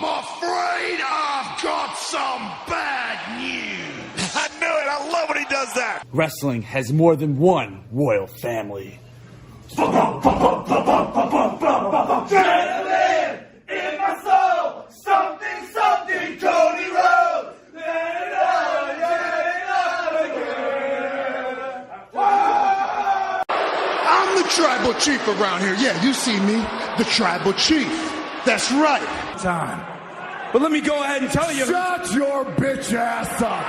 I'm afraid I've got some bad news. I knew it. I love when he does that. Wrestling has more than one royal family. Adrenaline in my soul, something, Cody Rhodes. I'm the tribal chief around here. Yeah, you see me, the tribal chief. That's right. Time. But let me go ahead and tell you. Shut your bitch ass up.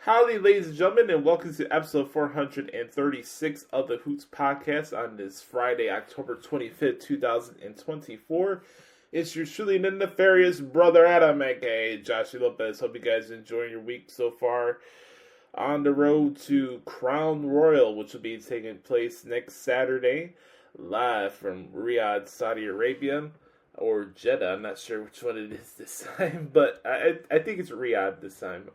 Howdy, ladies and gentlemen, and welcome to episode 436 of the Hoots Podcast on this Friday, October 25th, 2024. It's your truly nefarious brother Adam, aka Joshie Lopez. Hope you guys are enjoying your week so far. On the road to Crown Royal, which will be taking place next Saturday, live from Riyadh, Saudi Arabia, or Jeddah. I'm not sure which one it is this time, but I think it's Riyadh this time.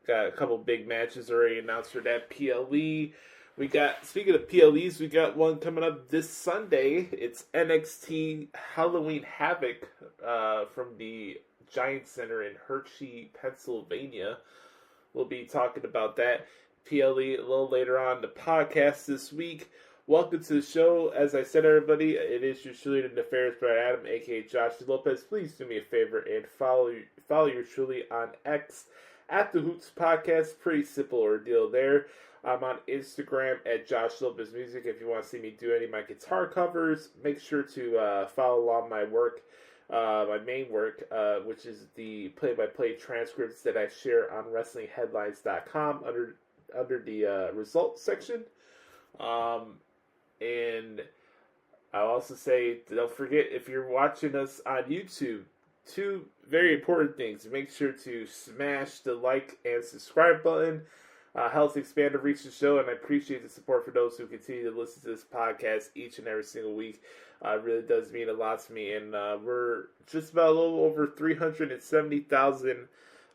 Got a couple big matches already announced for that PLE. Speaking of PLEs, we got one coming up this Sunday. It's NXT Halloween Havoc from the Giant Center in Hershey, Pennsylvania. We'll be talking about that PLE a little later on in the podcast this week. Welcome to the show. As I said, everybody, it is your truly nefarious brother Adam, aka Joshie Lopez. Please do me a favor and follow your truly on X at the Hoots Podcast. Pretty simple ordeal there. I'm on Instagram at Josh Lopez Music. If you want to see me do any of my guitar covers, make sure to follow along my work, my main work, which is the play-by-play transcripts that I share on WrestlingHeadlines.com under the results section. And I'll also say, don't forget, if you're watching us on YouTube, two very important things. Make sure to smash the like and subscribe button. Helps expand the reach of the show, and I appreciate the support for those who continue to listen to this podcast each and every single week. It really does mean a lot to me, and we're just about a little over 370,000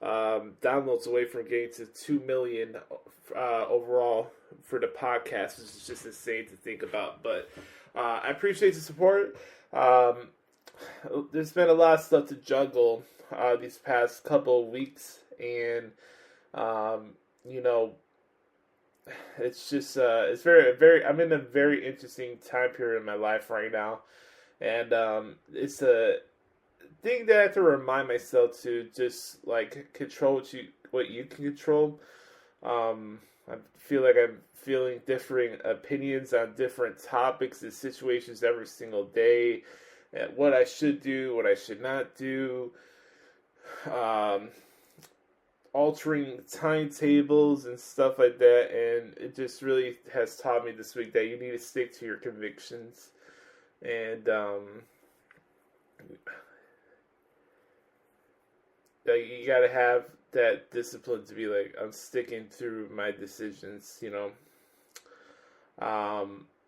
downloads away from getting to 2 million overall for the podcast, which is just insane to think about. But I appreciate the support. There's been a lot of stuff to juggle these past couple of weeks, and it's just it's very I'm in a very interesting time period in my life right now, and it's a thing that I have to remind myself to just like control what you can control. I feel like I'm feeling differing opinions on different topics and situations every single day. What I should do, what I should not do, altering timetables and stuff like that, and it just really has taught me this week that you need to stick to your convictions, and you gotta have that discipline to be like, I'm sticking through my decisions,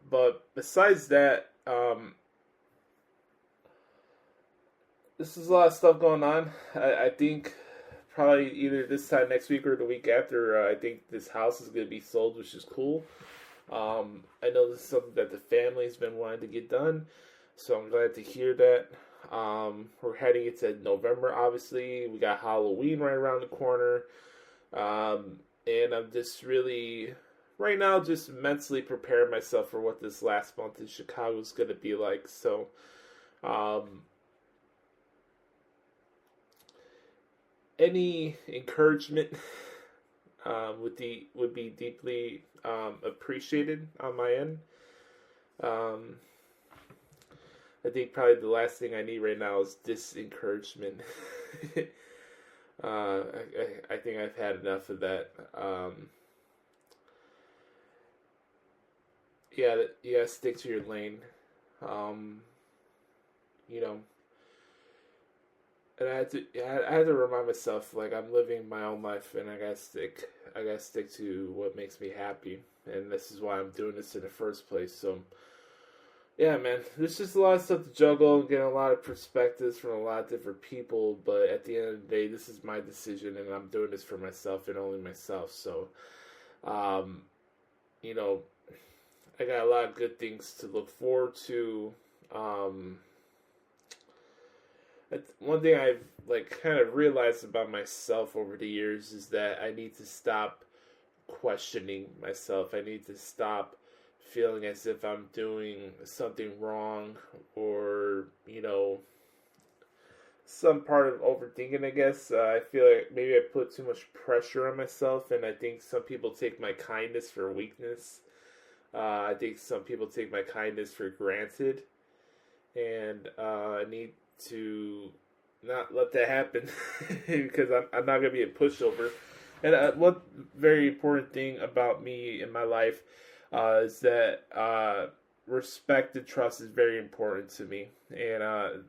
but besides that, this is a lot of stuff going on. I think probably either this time next week or the week after, I think this house is going to be sold, which is cool. I know this is something that the family's been wanting to get done, so I'm glad to hear that. We're heading into November, obviously. We got Halloween right around the corner. And I'm just really, right now, just mentally preparing myself for what this last month in Chicago is going to be like. So, any encouragement would be deeply appreciated on my end. I think probably the last thing I need right now is this encouragement. I think I've had enough of that. You gotta stick to your lane. And I had to remind myself, like, I'm living my own life, and I gotta stick to what makes me happy, and this is why I'm doing this in the first place. So, yeah, man, there's just a lot of stuff to juggle, and getting a lot of perspectives from a lot of different people, but at the end of the day, this is my decision, and I'm doing this for myself and only myself. So, I got a lot of good things to look forward to. One thing I've kind of realized about myself over the years is that I need to stop questioning myself. I need to stop feeling as if I'm doing something wrong, or some part of overthinking, I guess. I feel like maybe I put too much pressure on myself, and I think some people take my kindness for weakness. I think some people take my kindness for granted, and I need to not let that happen because I'm not going to be a pushover. And one very important thing about me in my life is that respect and trust is very important to me, and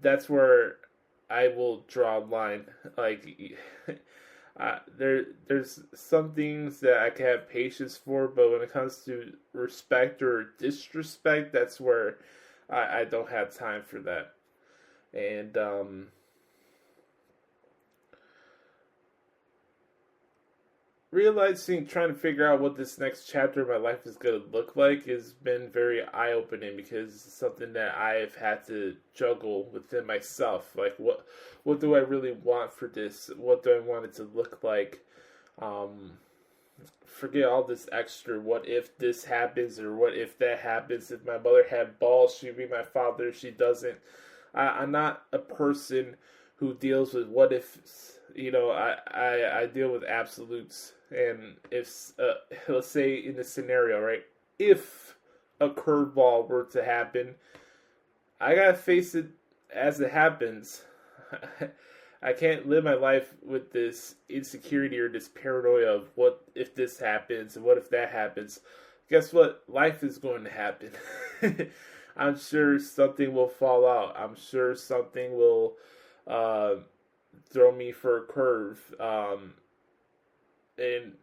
that's where I will draw a line. There's some things that I can have patience for, but when it comes to respect or disrespect, that's where I don't have time for that. And trying to figure out what this next chapter of my life is going to look like has been very eye-opening, because it's something that I've had to juggle within myself. Like, what do I really want for this? What do I want it to look like? Forget all this extra, what if this happens, or what if that happens? If my mother had balls, she'd be my father. If she doesn't, I'm not a person who deals with what ifs. I deal with absolutes. And if, let's say in the scenario, right, if a curveball were to happen, I gotta face it as it happens. I can't live my life with this insecurity or this paranoia of what if this happens and what if that happens. Guess what? Life is going to happen. I'm sure something will fall out. I'm sure something will throw me for a curve. And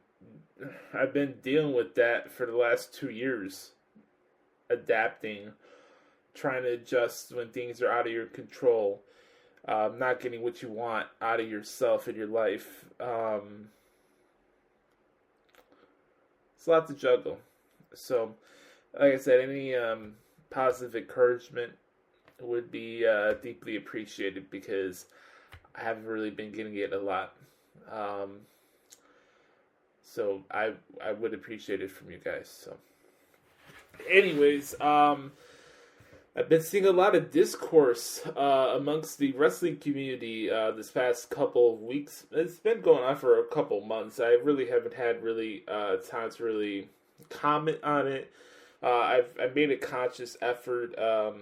I've been dealing with that for the last 2 years. Adapting, trying to adjust when things are out of your control. Not getting what you want out of yourself and your life. It's a lot to juggle. So, like I said, any positive encouragement would be deeply appreciated, because I haven't really been getting it a lot. So I would appreciate it from you guys. So, anyways, I've been seeing a lot of discourse amongst the wrestling community this past couple of weeks. It's been going on for a couple months. I really haven't had time to really comment on it. I made a conscious effort a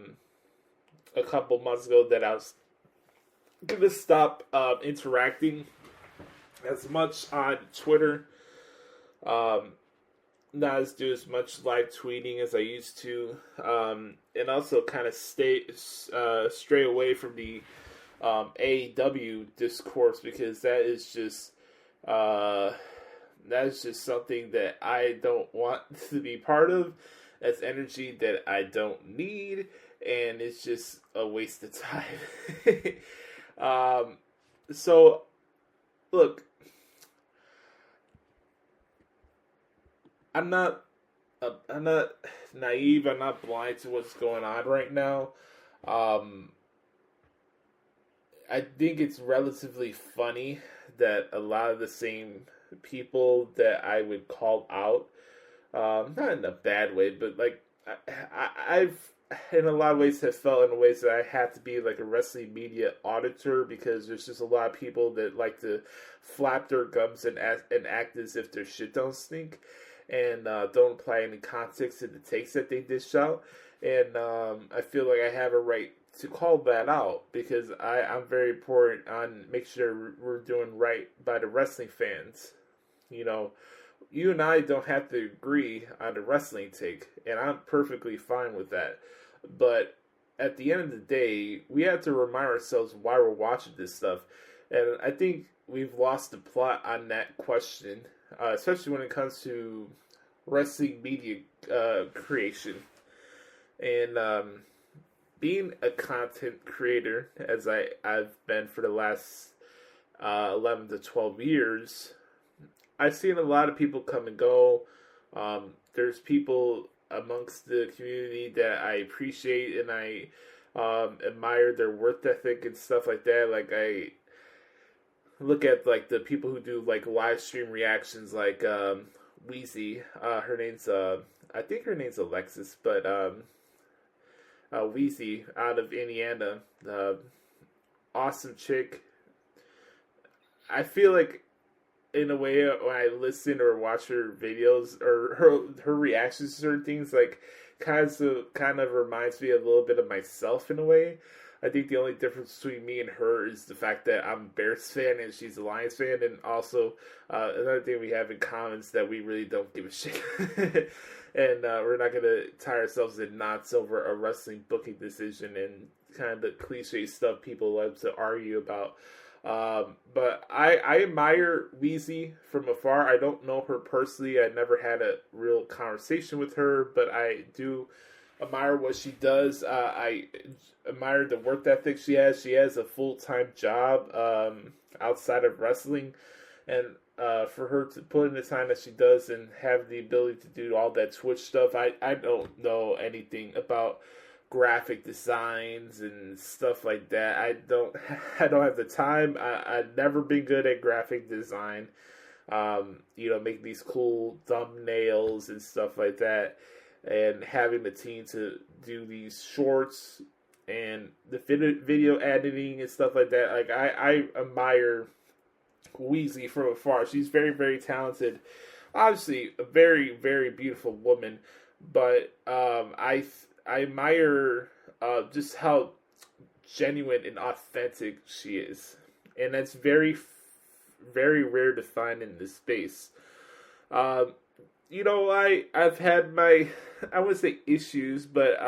couple months ago that I was going to stop interacting as much on Twitter. Not do as much live tweeting as I used to, and also kind of stray away from the AEW discourse, because that is just something that I don't want to be part of. That's energy that I don't need, and it's just a waste of time. So, look. I'm not naive. I'm not blind to what's going on right now. I think it's relatively funny that a lot of the same people that I would call out, not in a bad way, but I've in a lot of ways have felt in ways that I have to be like a wrestling media auditor, because there's just a lot of people that like to flap their gums and act as if their shit don't stink. And don't apply any context to the takes that they dish out. And I feel like I have a right to call that out, because I'm very important on making sure we're doing right by the wrestling fans. You and I don't have to agree on the wrestling take, and I'm perfectly fine with that. But at the end of the day, we have to remind ourselves why we're watching this stuff. And I think we've lost the plot on that question. Especially when it comes to wrestling media creation. And being a content creator, as I've been for the last 11 to 12 years, I've seen a lot of people come and go. There's people amongst the community that I appreciate, and I admire their work ethic and stuff like that. Like, I look at like the people who do like live stream reactions, like Wheezy. Her name's I think her name's Alexis, but Wheezy out of Indiana, awesome chick. I feel like, in a way, when I listen or watch her videos or her reactions to certain things, like kind of reminds me a little bit of myself in a way. I think the only difference between me and her is the fact that I'm a Bears fan and she's a Lions fan, and also another thing we have in common is that we really don't give a shit, and we're not gonna tie ourselves in knots over a wrestling booking decision and kind of the cliche stuff people love to argue about. But I admire Wheezy from afar. I don't know her personally. I never had a real conversation with her, but I do admire what she does. I admire the work ethic she has. She has a full-time job outside of wrestling, and for her to put in the time that she does and have the ability to do all that Twitch stuff, I don't know anything about graphic designs and stuff like that. I don't have the time. I've never been good at graphic design. Making these cool thumbnails and stuff like that, and having the team to do these shorts and the video editing and stuff like that. Like, I admire Wheezy from afar. She's very, very talented. Obviously, a very, very beautiful woman, but I admire just how genuine and authentic she is, and that's very, very rare to find in this space. I've had my, I wouldn't say issues, but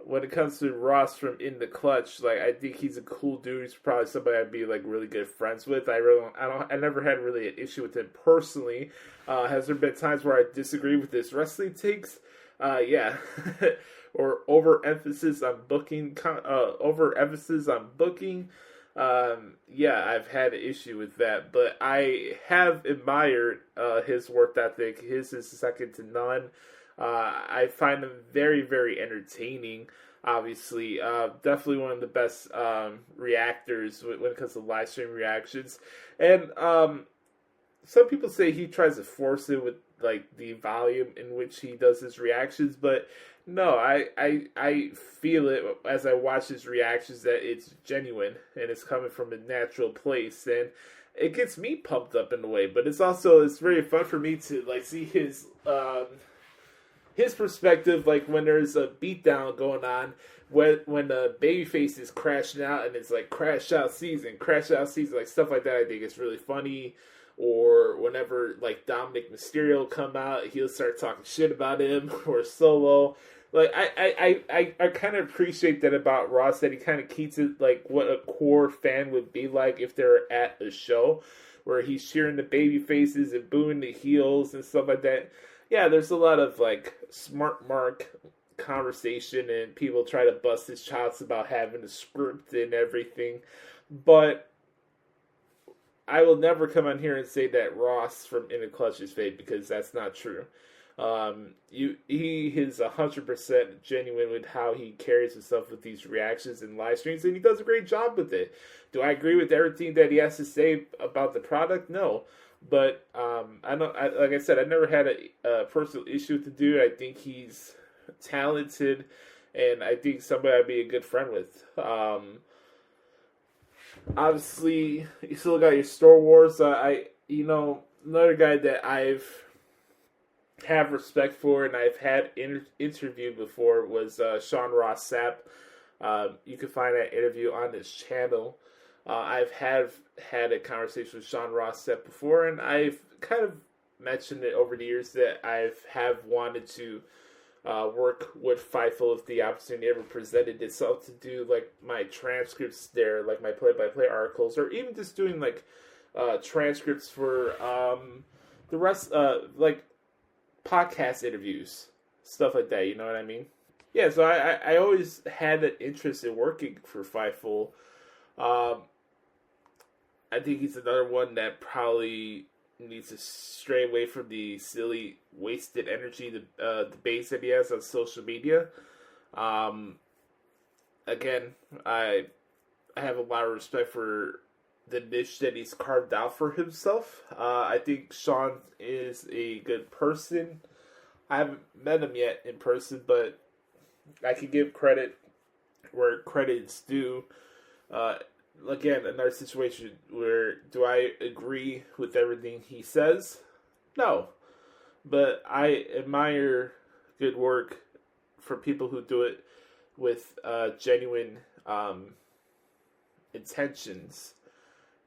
when it comes to Ross from In the Clutch, like, I think he's a cool dude. He's probably somebody I'd be like really good friends with. I never had really an issue with him personally. Has there been times where I disagree with his wrestling takes? Yeah. Or overemphasis on booking. Yeah, I've had an issue with that, but I have admired his work ethic. His is second to none. I find him very, very entertaining. Obviously, definitely one of the best reactors when it comes to live stream reactions. And some people say he tries to force it with like the volume in which he does his reactions, but no, I feel it as I watch his reactions that it's genuine and it's coming from a natural place, and it gets me pumped up in a way. But it's very fun for me to like see his perspective, like when there's a beatdown going on, when the babyface is crashing out and it's like crash out season, like stuff like that. I think it's really funny. Or whenever like Dominic Mysterio come out, he'll start talking shit about him, or Solo. Like I kind of appreciate that about Ross, that he kind of keeps it like what a core fan would be like if they're at a show, where he's cheering the baby faces and booing the heels and stuff like that. Yeah, there's a lot of like smart mark conversation and people try to bust his chops about having a script and everything, but I will never come on here and say that Ross from In the Clutch is fake, because that's not true. He is 100% genuine with how he carries himself with these reactions and live streams, and he does a great job with it. Do I agree with everything that he has to say about the product? No. But like I said, I never had a personal issue with the dude. I think he's talented, and I think somebody I'd be a good friend with. Obviously, you still got your Star Wars. Another guy that have respect for and I've had interviewed before was Sean Ross Sapp. You can find that interview on his channel. I've had a conversation with Sean Ross Sapp before, and I've kind of mentioned it over the years that have wanted to work with Fightful if the opportunity ever presented itself, to do like my transcripts there, like my play-by-play articles, or even just doing like transcripts for the rest, like podcast interviews, stuff like that. You know what I mean? Yeah. So I always had an interest in working for Fightful. I think he's another one that probably needs to stray away from the silly, wasted energy, the debates that he has on social media. Again, I have a lot of respect for the niche that he's carved out for himself. I think Sean is a good person. I haven't met him yet in person, but I can give credit where credit's due. Again, another situation where do I agree with everything he says? No. But I admire good work for people who do it with genuine intentions.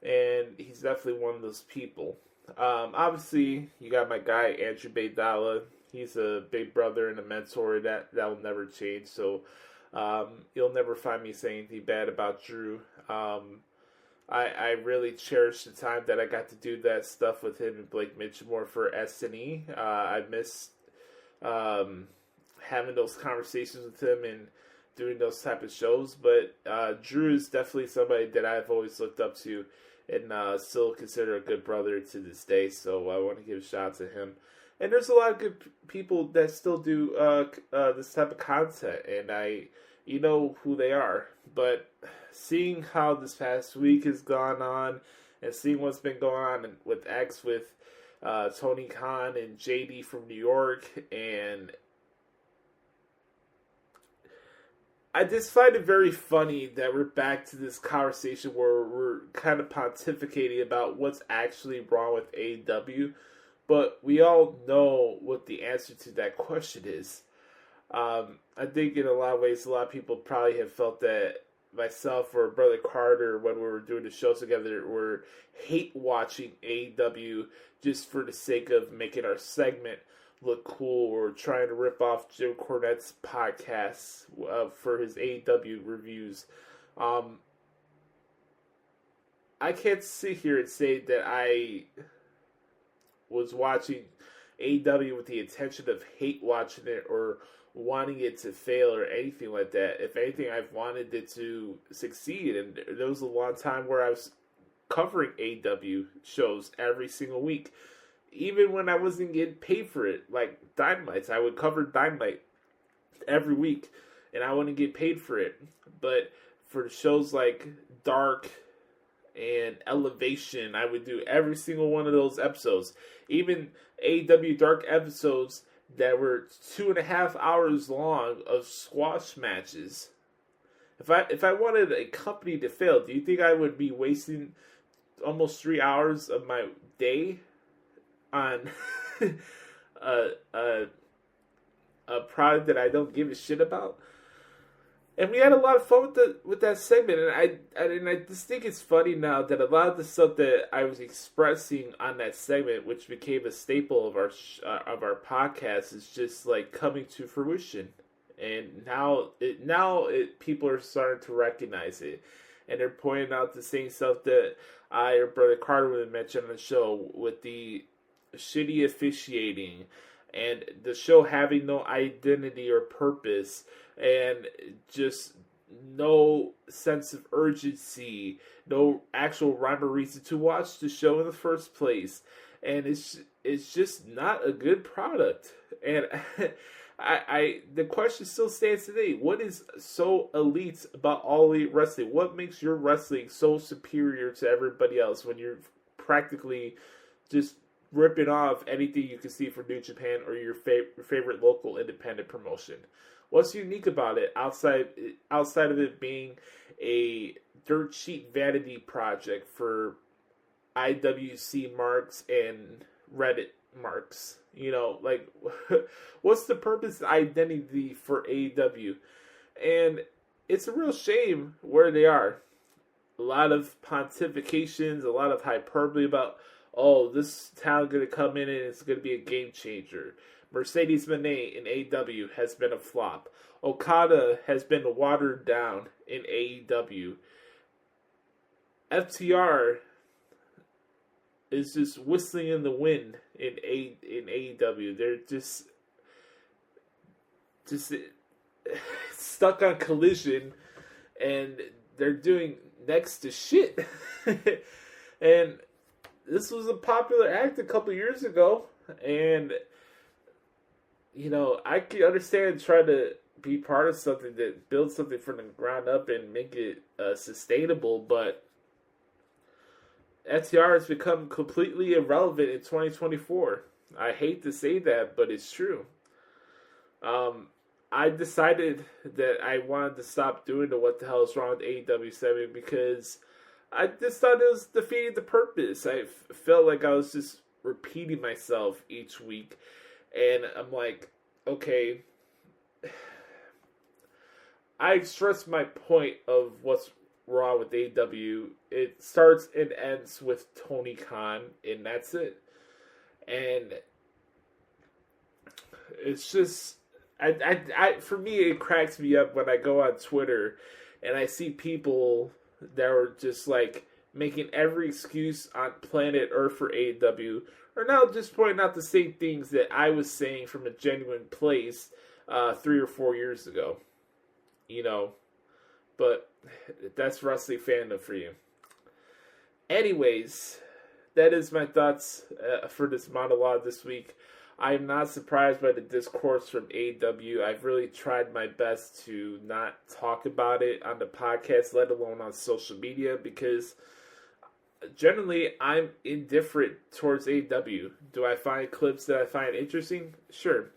And he's definitely one of those people. Obviously, you got my guy, Andrew Baydala. He's a big brother and a mentor. That will never change. So you'll never find me saying anything bad about Drew. I really cherish the time that I got to do that stuff with him and Blake Mitchmore for S&E. I miss having those conversations with him and doing those type of shows. But Drew is definitely somebody that I've always looked up to and still consider a good brother to this day. So I want to give a shout out to him. And there's a lot of good people that still do this type of content, and you know who they are. But seeing how this past week has gone on, and seeing what's been going on with X, with Tony Khan and JD from New York, and I just find it very funny that we're back to this conversation where we're kind of pontificating about what's actually wrong with AEW. But we all know what the answer to that question is. I think in a lot of ways, a lot of people probably have felt that myself or Brother Carter, when we were doing the show together, were hate watching AEW just for the sake of making our segment look cool, or trying to rip off Jim Cornette's podcast for his AEW reviews. I can't sit here and say that I was watching AEW with the intention of hate watching it or wanting it to fail or anything like that. If anything, I've wanted it to succeed, and there was a long time where I was covering AEW shows every single week, even when I wasn't getting paid for it. Like Dynamite, I would cover Dynamite every week, and I wouldn't get paid for it. But for shows like Dark and Elevation, I would do every single one of those episodes. Even AEW Dark episodes that were 2.5 hours long of squash matches. If I wanted a company to fail, do you think I would be wasting almost 3 hours of my day on a product that I don't give a shit about? And we had a lot of fun with that segment, and I just think it's funny now that a lot of the stuff that I was expressing on that segment, which became a staple of our podcast, is just like coming to fruition. And now people are starting to recognize it, and they're pointing out the same stuff that I or Brother Carter would mention on the show, with the shitty officiating and the show having no identity or purpose, and just no sense of urgency, no actual rhyme or reason to watch the show in the first place. And it's just not a good product. And the question still stands today. What is so elite about All Elite Wrestling? What makes your wrestling so superior to everybody else when you're practically just ripping off anything you can see from New Japan or your favorite local independent promotion? What's unique about it outside of it being a dirt sheet vanity project for IWC marks and Reddit marks? You know, like, what's the purpose and identity for AEW? And it's a real shame where they are. A lot of pontifications, a lot of hyperbole about, oh, this talent going to come in and it's going to be a game changer. Mercedes Moné in AEW has been a flop. Okada has been watered down in AEW. FTR is just whistling in the wind in AEW. They're just stuck on Collision, and they're doing next to shit. And this was a popular act a couple years ago, and I can understand trying to be part of something that builds something from the ground up and make it sustainable, but FTR has become completely irrelevant in 2024. I hate to say that, but it's true. I decided that I wanted to stop doing the What the Hell is Wrong with AEW segment because I just thought it was defeating the purpose. I felt like I was just repeating myself each week. And I'm like, okay, I expressed my point of what's wrong with AEW. It starts and ends with Tony Khan, and that's it. And it's just, for me, it cracks me up when I go on Twitter and I see people that are just like making every excuse on planet Earth for AEW, or now just pointing out the same things that I was saying from a genuine place 3 or 4 years ago. But that's wrestling fandom for you. Anyways, that is my thoughts for this monologue this week. I'm not surprised by the discourse from AEW. I've really tried my best to not talk about it on the podcast, let alone on social media, because generally I'm indifferent towards AEW. Do I find clips that I find interesting? Sure.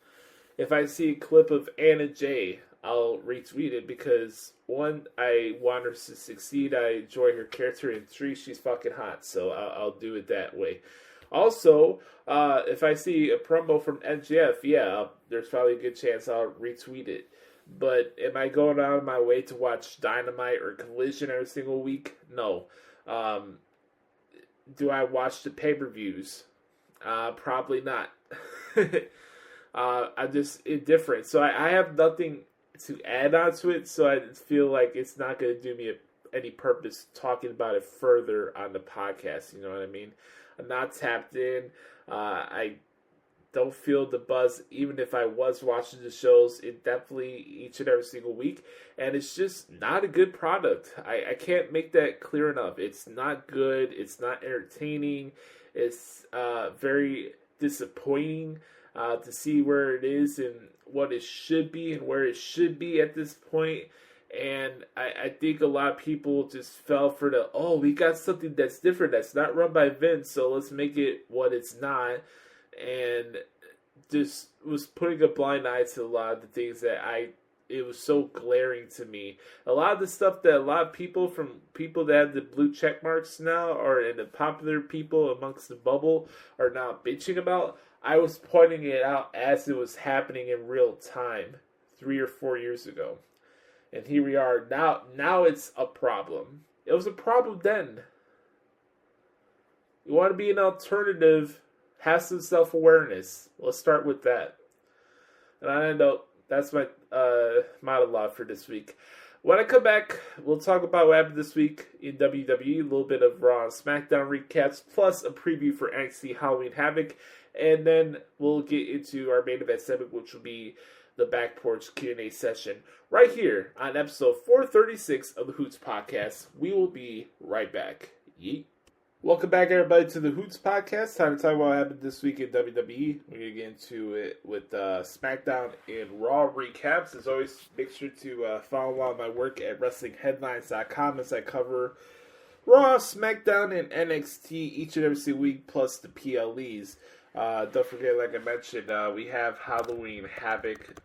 If I see a clip of Anna Jay, I'll retweet it because, one, I want her to succeed. I enjoy her character, and 3, she's fucking hot, so I'll do it that way. Also, if I see a promo from MJF, there's probably a good chance I'll retweet it. But am I going out of my way to watch Dynamite or Collision every single week? No. Do I watch the pay-per-views? Probably not. I'm just indifferent. So I have nothing to add on to it, so I feel like it's not going to do me any purpose talking about it further on the podcast, you know what I mean? I'm not tapped in. I don't feel the buzz, even if I was watching the shows definitely each and every single week. And it's just not a good product. I can't make that clear enough. It's not good. It's not entertaining. It's very disappointing to see where it is and what it should be and where it should be at this point. And I think a lot of people just fell for we got something that's different, that's not run by Vince, so let's make it what it's not. And just was putting a blind eye to a lot of the things that it was so glaring to me. A lot of the stuff that a lot of people that have the blue check marks now, and the popular people amongst the bubble are now bitching about, I was pointing it out as it was happening in real time 3 or 4 years ago. And here we are now. Now it's a problem. It was a problem then. You want to be an alternative, have some self-awareness. Let's start with that. And I know that's my monologue for this week. When I come back, we'll talk about what happened this week in WWE, a little bit of Raw and SmackDown recaps, plus a preview for NXT Halloween Havoc. And then we'll get into our main event segment, which will be the Back Porch Q&A session right here on episode 436 of the Hoots Podcast. We will be right back. Yeet. Welcome back, everybody, to the Hoots Podcast. Time to talk about what happened this week in WWE. We're going to get into it with SmackDown and Raw recaps. As always, make sure to follow along my work at WrestlingHeadlines.com as I cover Raw, SmackDown, and NXT each and every single week, plus the PLEs. Don't forget, like I mentioned, we have Halloween Havoc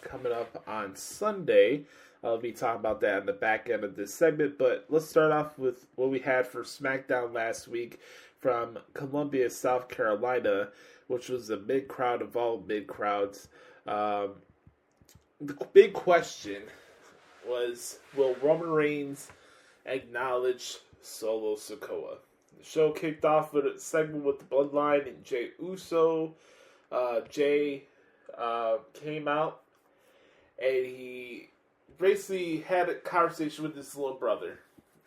coming up on Sunday. I'll be talking about that in the back end of this segment, but let's start off with what we had for SmackDown last week from Columbia, South Carolina, which was a big crowd of all big crowds. The big question was, will Roman Reigns acknowledge Solo Sikoa? The show kicked off with a segment with the Bloodline and Jey Uso. Jey came out and he basically had a conversation with his little brother.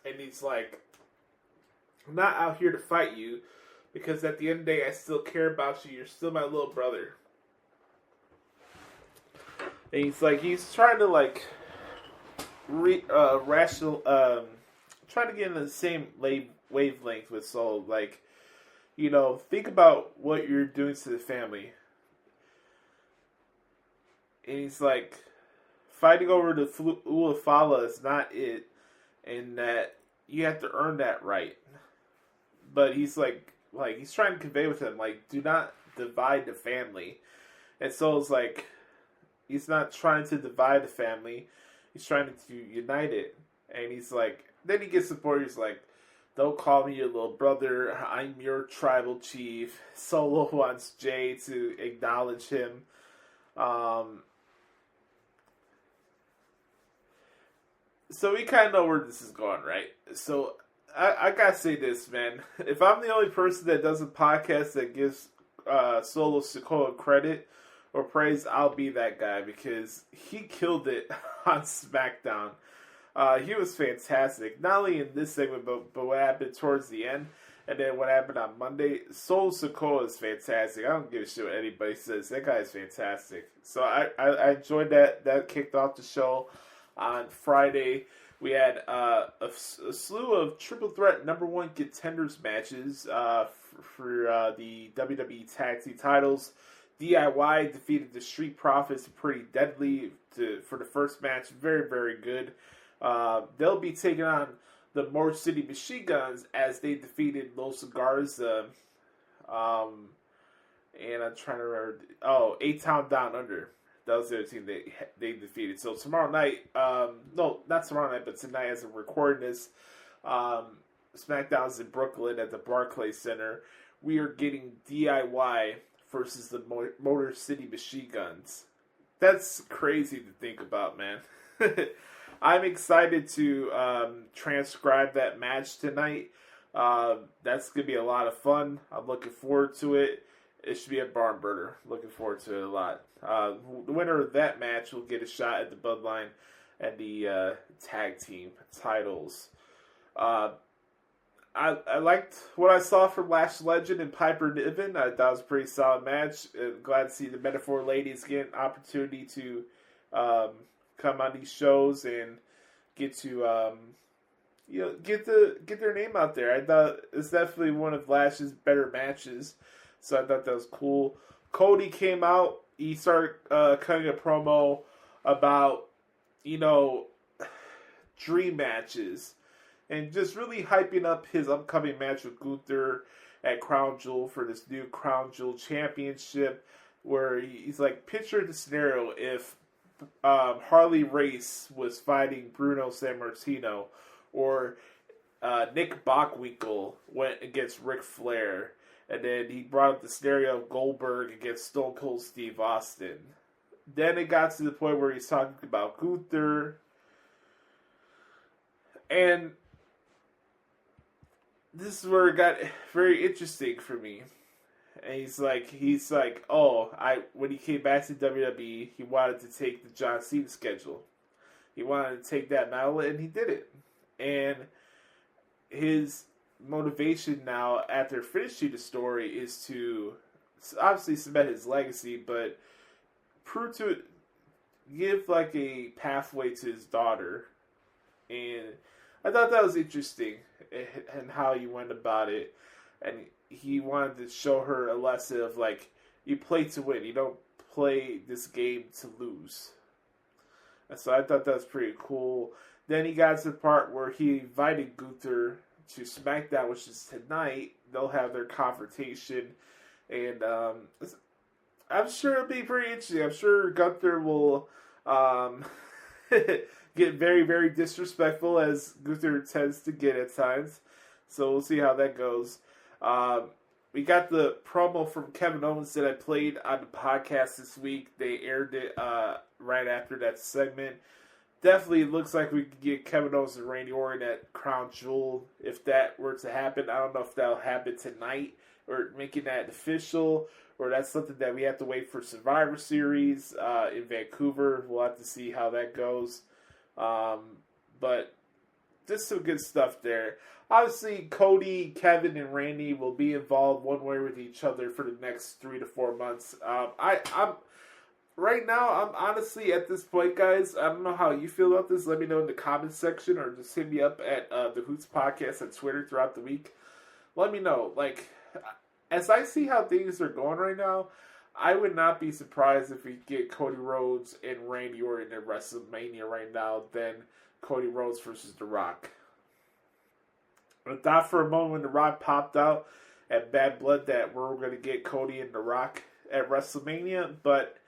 And he's like, I'm not out here to fight you because at the end of the day, I still care about you. You're still my little brother. And he's like, he's trying to like trying to get in the same wavelength with Soul. Like, think about what you're doing to the family. And he's like, fighting over the Ulafala is not it, and that you have to earn that right. But he's like he's trying to convey with him, like, do not divide the family. And so it's like, he's not trying to divide the family, he's trying to unite it. And he's like, then he gets support, he's like, don't call me your little brother, I'm your tribal chief. Solo wants Jay to acknowledge him. So we kind of know where this is going, right? So I gotta say this, man. If I'm the only person that does a podcast that gives Solo Sikoa credit or praise, I'll be that guy, because he killed it on SmackDown. He was fantastic, not only in this segment, but what happened towards the end, and then what happened on Monday. Solo Sikoa is fantastic. I don't give a shit what anybody says. That guy is fantastic. So I enjoyed that. That kicked off the show. On Friday, we had a slew of triple threat number one contenders matches for the WWE Tag Team titles. DIY defeated the Street Profits pretty deadly for the first match. Very, very good. They'll be taking on the Motor City Machine Guns as they defeated Los Garza. And I'm trying to remember. A-Town Down Under. That was the other team they defeated. So tomorrow night, no, not tomorrow night, but tonight as I'm recording this, SmackDown's in Brooklyn at the Barclays Center. We are getting DIY versus the Motor City Machine Guns. That's crazy to think about, man. I'm excited to transcribe that match tonight. That's going to be a lot of fun. I'm looking forward to it. It should be a barn burner. Looking forward to it a lot. The winner of that match will get a shot at the Bloodline and the tag team titles. I liked what I saw from Lash Legend and Piper Niven. I thought it was a pretty solid match. Glad to see the Metaphor ladies get an opportunity to come on these shows and get to get their name out there. I thought it's definitely one of Lash's better matches. So I thought that was cool. Cody came out. He started cutting a promo about, dream matches. And just really hyping up his upcoming match with Gunther at Crown Jewel for this new Crown Jewel Championship. Where he's like, picture the scenario if Harley Race was fighting Bruno Sammartino. Or Nick Bockwinkel went against Ric Flair. And then he brought up the scenario of Goldberg against Stone Cold Steve Austin. Then it got to the point where he's talking about Gunther. And this is where it got very interesting for me. And he's like, when he came back to WWE, he wanted to take the John Cena schedule. He wanted to take that medal, and he did it. And his motivation now after finishing the story is to obviously cement his legacy, but give like a pathway to his daughter. And I thought that was interesting and how he went about it. And he wanted to show her a lesson of like, you play to win, you don't play this game to lose. And so I thought that was pretty cool. Then he got to the part where he invited Gunther to SmackDown, which is tonight. They'll have their confrontation, and I'm sure it'll be pretty interesting. I'm sure Gunther will get very, very disrespectful, as Gunther tends to get at times. So we'll see how that goes. We got the promo from Kevin Owens that I played on the podcast this week. They aired it right after that segment. Definitely looks like we could get Kevin Owens and Randy Orton at Crown Jewel if that were to happen. I don't know if that'll happen tonight or making that official, or that's something that we have to wait for Survivor Series in Vancouver. We'll have to see how that goes. But just some good stuff there. Obviously, Cody, Kevin, and Randy will be involved one way with each other for the next 3 to 4 months. Right now, I'm honestly at this point, guys, I don't know how you feel about this. Let me know in the comments section, or just hit me up at the Hoots Podcast on Twitter throughout the week. Let me know. Like, as I see how things are going right now, I would not be surprised if we get Cody Rhodes and Randy Orton at WrestleMania right now than Cody Rhodes versus The Rock. I thought for a moment when The Rock popped out at Bad Blood that we're going to get Cody and The Rock at WrestleMania, but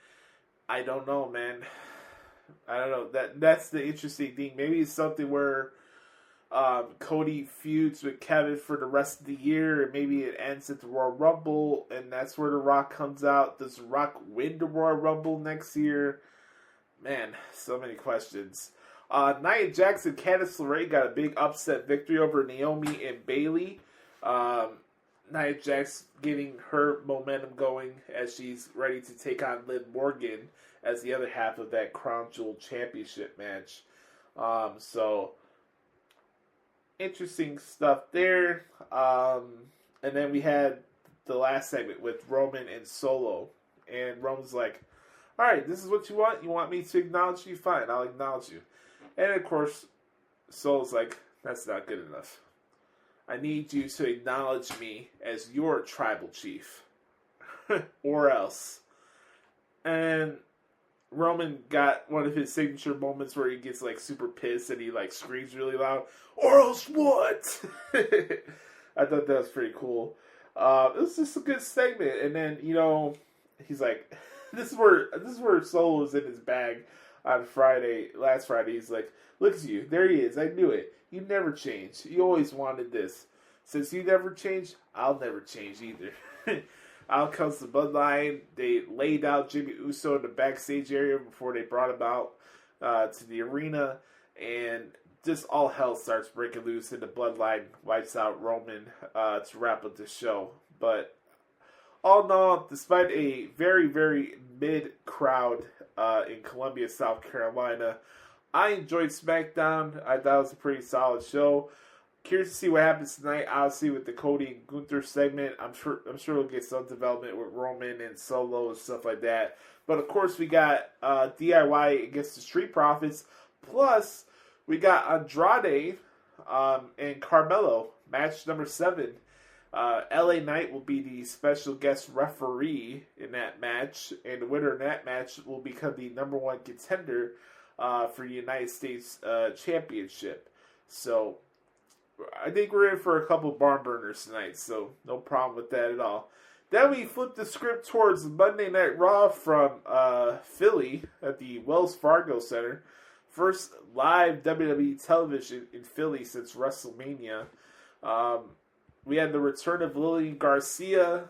I don't know, man. I don't know. That's the interesting thing. Maybe it's something where Cody feuds with Kevin for the rest of the year, and maybe it ends at the Royal Rumble, and that's where The Rock comes out. Does The Rock win the Royal Rumble next year? Man, so many questions. Nia Jax and Candice LeRae got a big upset victory over Naomi and Bayley. Nia Jax getting her momentum going as she's ready to take on Liv Morgan as the other half of that Crown Jewel Championship match. So, interesting stuff there. And then we had the last segment with Roman and Solo. And Roman's like, alright, this is what you want? You want me to acknowledge you? Fine, I'll acknowledge you. And of course, Solo's like, that's not good enough. I need you to acknowledge me as your tribal chief. Or else. And Roman got one of his signature moments where he gets like super pissed and he like screams really loud, or else what? I thought that was pretty cool. It was just a good segment. And then, he's like, this is where Solo was in his bag on last Friday. He's like, look at you, there he is, I knew it. You never change. You always wanted this. Since you never changed, I'll never change either. Out comes the Bloodline. They laid out Jimmy Uso in the backstage area before they brought him out to the arena. And just all hell starts breaking loose, and the Bloodline wipes out Roman to wrap up the show. But all in all, despite a very, very mid crowd in Columbia, South Carolina, I enjoyed SmackDown. I thought it was a pretty solid show. Curious to see what happens tonight. Obviously, with the Cody and Gunther segment, I'm sure we'll get some development with Roman and Solo and stuff like that. But of course, we got DIY against the Street Profits. Plus, we got Andrade and Carmelo, match number 7. LA Knight will be the special guest referee in that match, and the winner in that match will become the number 1 contender for the United States Championship. So, I think we're in for a couple barn burners tonight, so no problem with that at all. Then we flip the script towards Monday Night Raw from Philly at the Wells Fargo Center. First live WWE television in Philly since WrestleMania. We had the return of Lillian Garcia.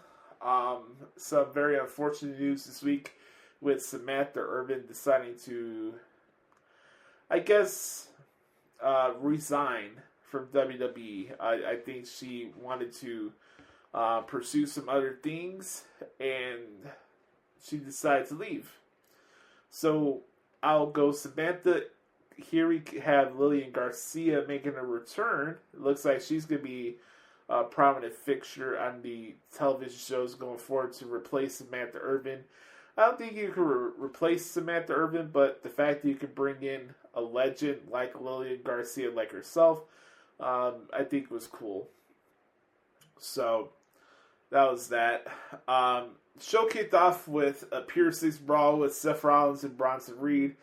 Some very unfortunate news this week with Samantha Irvin deciding to, I guess, resign from WWE. I think she wanted to pursue some other things, and she decided to leave. So I'll go Samantha. Here we have Lillian Garcia making a return. It looks like she's going to be a prominent fixture on the television shows going forward to replace Samantha Irvin. I don't think you can replace Samantha Irvin, but the fact that you can bring in a legend like Lillian Garcia, like herself, I think was cool. So, that was that. Show kicked off with a Pure 6 brawl with Seth Rollins and Bronson Reed.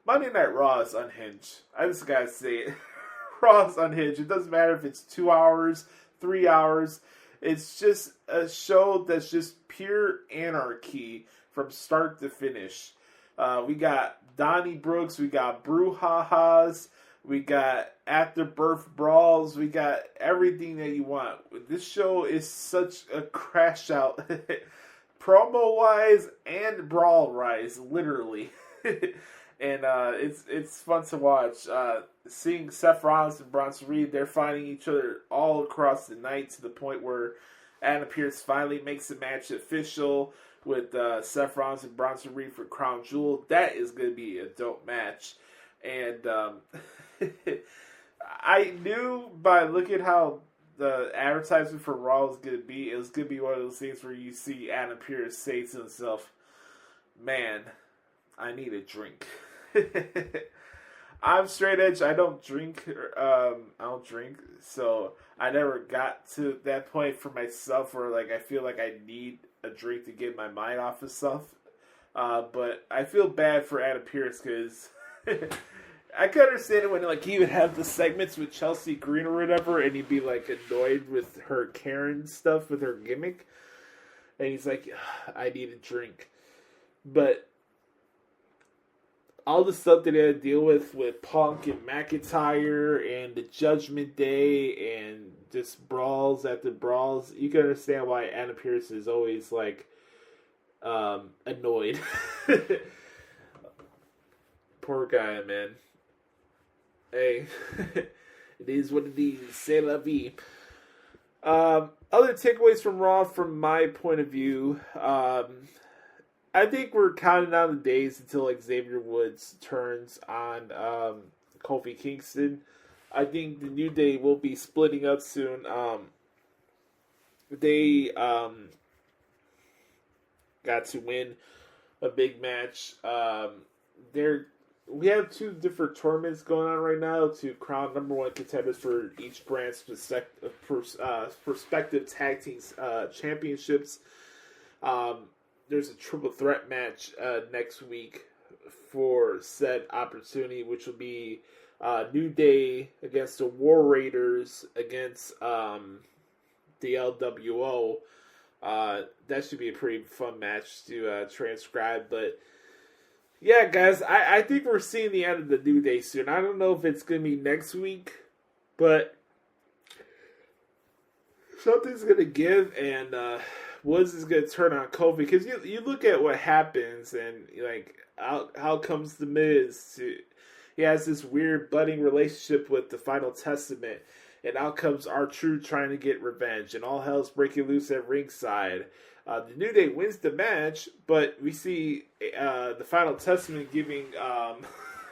Monday Night Raw is unhinged. I just gotta say it. Raw is unhinged. It doesn't matter if it's 2 hours, 3 hours. It's just a show that's just pure anarchy from start to finish. We got Donnie Brooks. We got brouhahas. We got after-birth brawls. We got everything that you want. This show is such a crash out, promo-wise and brawl-wise, literally. And it's fun to watch. Seeing Seth Rollins and Bronson Reed, they're fighting each other all across the night to the point where Adam Pearce finally makes the match official with Seth Rollins and Bronson Reed for Crown Jewel. That is going to be a dope match. And I knew by looking at how the advertisement for Raw was going to be, it was going to be one of those things where you see Adam Pearce say to himself, man, I need a drink. I'm straight edge. I don't drink. So I never got to that point for myself where like I feel like I need a drink to get my mind off of stuff. But I feel bad for Adam Pearce because I can understand it when like he would have the segments with Chelsea Green or whatever, and he'd be like annoyed with her Karen stuff with her gimmick, and he's like, I need a drink. But all the stuff that they had to deal with Punk and McIntyre and the Judgment Day and just brawls after brawls, you can understand why Adam Pearce is always like annoyed. Poor guy, man. Hey, it is what it is. C'est la vie. Other takeaways from Raw, from my point of view, I think we're counting down the days until like Xavier Woods turns on Kofi Kingston. I think the New Day will be splitting up soon. They got to win a big match. We have two different tournaments going on right now to crown number one contenders for each brand's prospective tag team championships. There's a triple threat match next week for said opportunity, which will be New Day against the War Raiders against the LWO. That should be a pretty fun match to transcribe. But yeah, guys, I think we're seeing the end of the New Day soon. I don't know if it's going to be next week, but something's going to give, and Woods is going to turn on Kofi. Because you look at what happens, and like how comes the Miz he has this weird budding relationship with the Final Testament, and out comes R-Truth trying to get revenge, and all hell's breaking loose at ringside. The New Day wins the match, but we see the Final Testament giving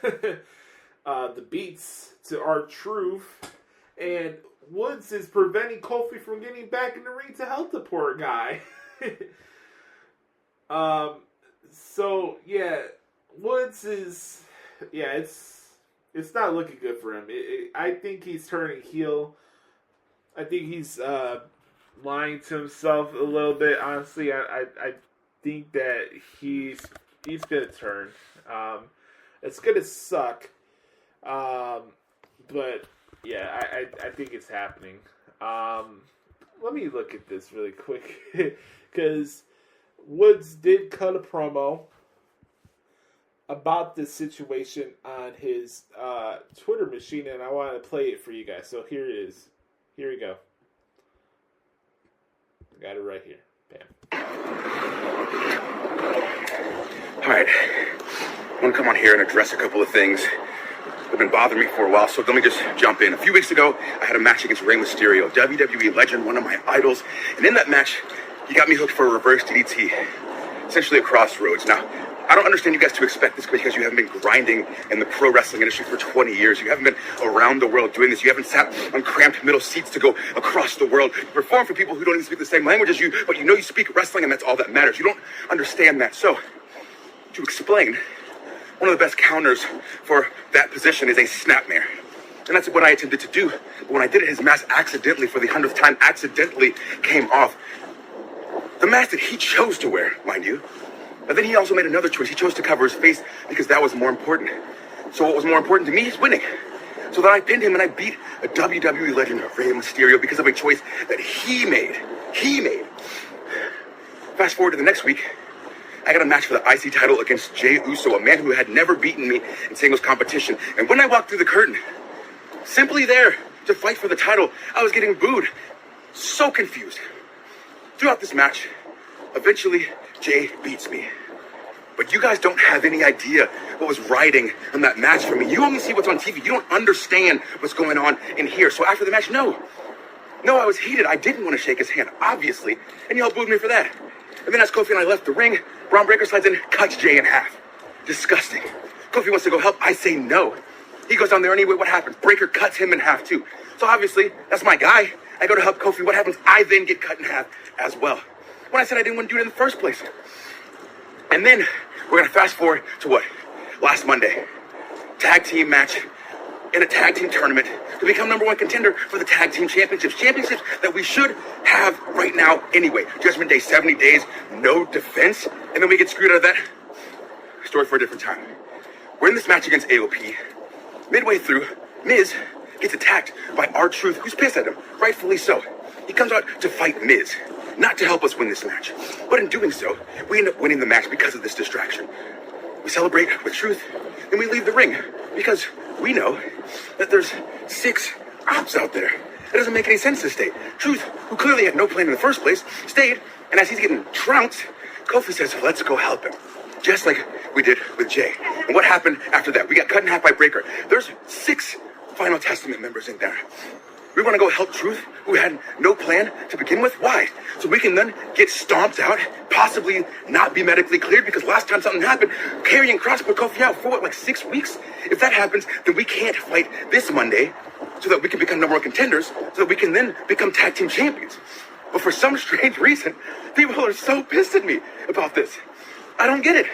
the beats to R-Truth, and Woods is preventing Kofi from getting back in the ring to help the poor guy. So yeah, Woods is it's not looking good for him. I think he's turning heel. I think he's lying to himself a little bit. Honestly, I think that he's gonna turn. It's gonna suck. But yeah, I think it's happening. Let me look at this really quick because Woods did cut a promo about this situation on his Twitter machine, and I want to play it for you guys. So here it is. Here we go. Got it right here. Bam. All right. I want to come on here and address a couple of things that have been bothering me for a while, so let me just jump in. A few weeks ago, I had a match against Rey Mysterio, WWE legend, one of my idols, and in that match, he got me hooked for a reverse DDT, essentially a crossroads. Now, I don't understand you guys to expect this because you haven't been grinding in the pro wrestling industry for 20 years. You haven't been around the world doing this. You haven't sat on cramped middle seats to go across the world. You perform for people who don't even speak the same language as you, but you know you speak wrestling, and that's all that matters. You don't understand that. So, to explain, one of the best counters for that position is a snapmare. And that's what I attempted to do. But when I did it, his mask accidentally, for the 100th time, accidentally came off. The mask that he chose to wear, mind you. But then he also made another choice. He chose to cover his face because that was more important. So what was more important to me is winning. So then I pinned him and I beat a WWE legend, Rey Mysterio, because of a choice that he made. He made. Fast forward to the next week, I got a match for the IC title against Jey Uso, a man who had never beaten me in singles competition. And when I walked through the curtain, simply there to fight for the title, I was getting booed. So confused. Throughout this match, eventually, Jey beats me. But you guys don't have any idea what was riding on that match for me. You only see what's on TV. You don't understand what's going on in here. So after the match, no, I was heated. I didn't want to shake his hand, obviously. And y'all booed me for that. And then as Kofi and I left the ring, Braun Breaker slides in, cuts Jey in half. Disgusting. Kofi wants to go help. I say no. He goes down there anyway. What happens? Breaker cuts him in half too. So obviously, that's my guy. I go to help Kofi. What happens? I then get cut in half as well. When I said I didn't want to do it in the first place. And then we're going to fast forward to what? Last Monday. tag team match in a tag team tournament to become number one contender for the tag team championships that we should have right now anyway. Judgment Day, 70 days, no defense, and then we get screwed out of that. Story for a different time. We're in this match against AOP. Midway through, Miz gets attacked by R-Truth, who's pissed at him, rightfully so. He comes out to fight Miz, not to help us win this match. But in doing so, we end up winning the match because of this distraction. We celebrate with Truth, and we leave the ring because we know that there's 6 ops out there. It doesn't make any sense to stay. Truth, who clearly had no plan in the first place, stayed, and as he's getting trounced, Kofi says, let's go help him. Just like we did with Jay. And what happened after that? We got cut in half by Breaker. There's 6 Final Testament members in there. We want to go help Truth, who had no plan to begin with. Why? So we can then get stomped out, possibly not be medically cleared, because last time something happened, Karrion Kross put Kofi out for what, like 6 weeks? If that happens, then we can't fight this Monday so that we can become number one contenders, so that we can then become tag team champions. But for some strange reason, people are so pissed at me about this. I don't get it.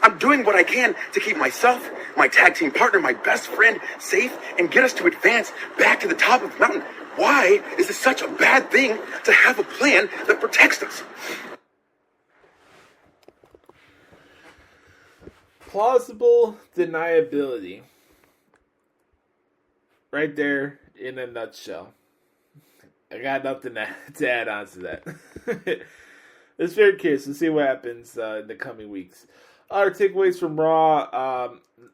I'm doing what I can to keep myself, my tag team partner, my best friend safe and get us to advance back to the top of the mountain. Why is it such a bad thing to have a plan that protects us? Plausible deniability. Right there in a nutshell. I got nothing to add on to that. It's very curious to see what happens in the coming weeks. Other takeaways from Raw.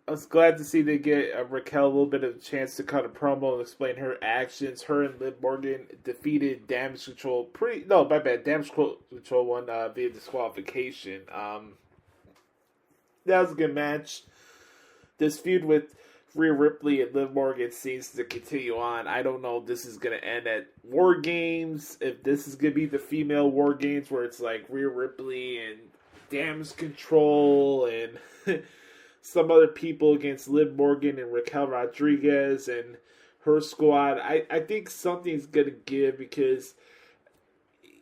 I was glad to see they get Raquel a little bit of a chance to cut a promo and explain her actions. Her and Liv Morgan defeated Damage Control. Damage Control won via disqualification. That was a good match. This feud with Rhea Ripley and Liv Morgan seems to continue on. I don't know if this is going to end at War Games, if this is going to be the female War Games where it's like Rhea Ripley and Damage Control and some other people against Liv Morgan and Raquel Rodriguez and her squad. I think something's going to give, because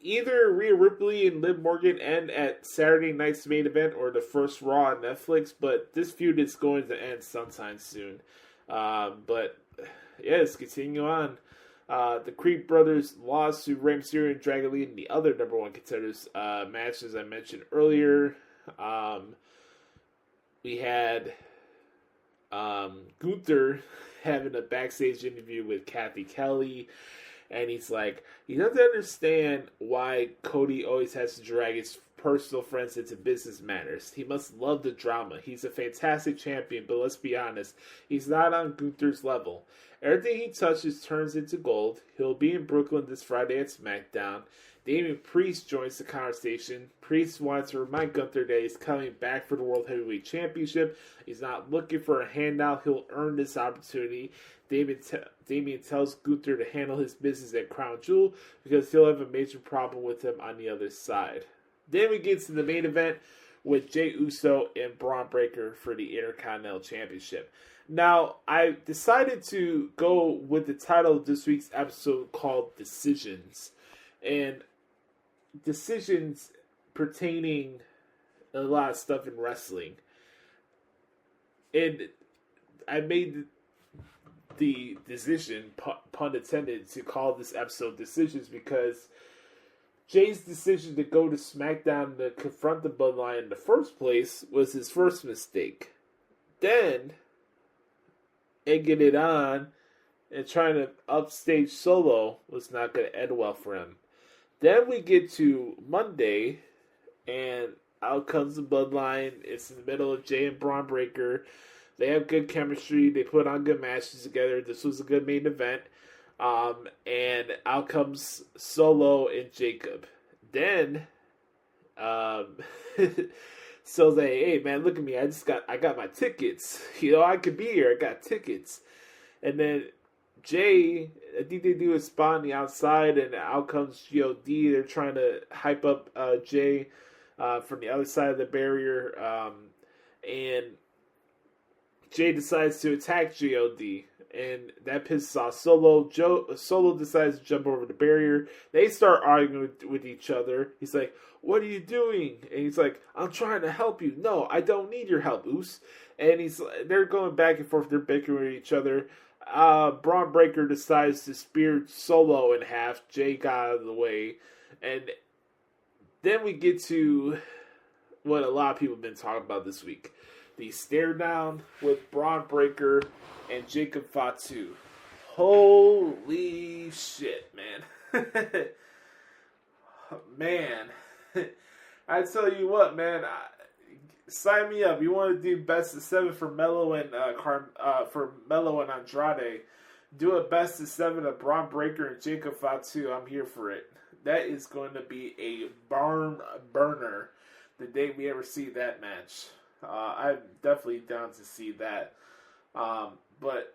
either Rhea Ripley and Liv Morgan end at Saturday night's main event or the first Raw on Netflix, but this feud is going to end sometime soon. But yeah, let's continue on. The Creed brothers lost to Rey Mysterio and Dragon Lee in the other number one contenders match, as I mentioned earlier. We had Gunther having a backstage interview with Kathy Kelly, and he's like, he doesn't understand why Cody always has to drag his personal friends into business matters. He must love the drama. He's a fantastic champion, but let's be honest, he's not on Gunther's level. Everything he touches turns into gold. He'll be in Brooklyn this Friday at SmackDown. Damian Priest joins the conversation. Priest wants to remind Gunther that he's coming back for the World Heavyweight Championship. He's not looking for a handout. He'll earn this opportunity. Damian tells Gunther to handle his business at Crown Jewel because he'll have a major problem with him on the other side. Then we get to the main event with Jey Uso and Braun Breaker for the Intercontinental Championship. Now, I decided to go with the title of this week's episode called Decisions. And decisions pertaining a lot of stuff in wrestling. And I made the decision, pun intended, to call this episode Decisions because Jay's decision to go to SmackDown to confront the Bloodline in the first place was his first mistake. Then, egging it on and trying to upstage Solo was not going to end well for him. Then we get to Monday, and out comes the Bloodline. It's in the middle of Jay and Braun Breaker. They have good chemistry. They put on good matches together. This was a good main event. And out comes Solo and Jacob. Then, So's like, hey man, look at me. I got my tickets. You know, I could be here. I got tickets. And then Jay, I think they do a spot on the outside, and out comes G.O.D. They're trying to hype up Jay from the other side of the barrier. And Jay decides to attack G.O.D. and that pisses off Solo. Solo decides to jump over the barrier. They start arguing with each other. He's like, what are you doing? And he's like, I'm trying to help you. No, I don't need your help, Oos. and they're going back and forth. They're bickering with each other. Braun Breaker decides to spear Solo in half. Jay got out of the way, and then we get to what a lot of people have been talking about this week: the stare down with Braun Breaker and Jacob Fatu. Holy shit, man! Man, I tell you what, man. Sign me up. You want to do best of 7 for Melo and for Melo and Andrade? Do a best of 7 of Braun Breaker and Jacob Fatu. I'm here for it. That is going to be a barn burner the day we ever see that match. I'm definitely down to see that. But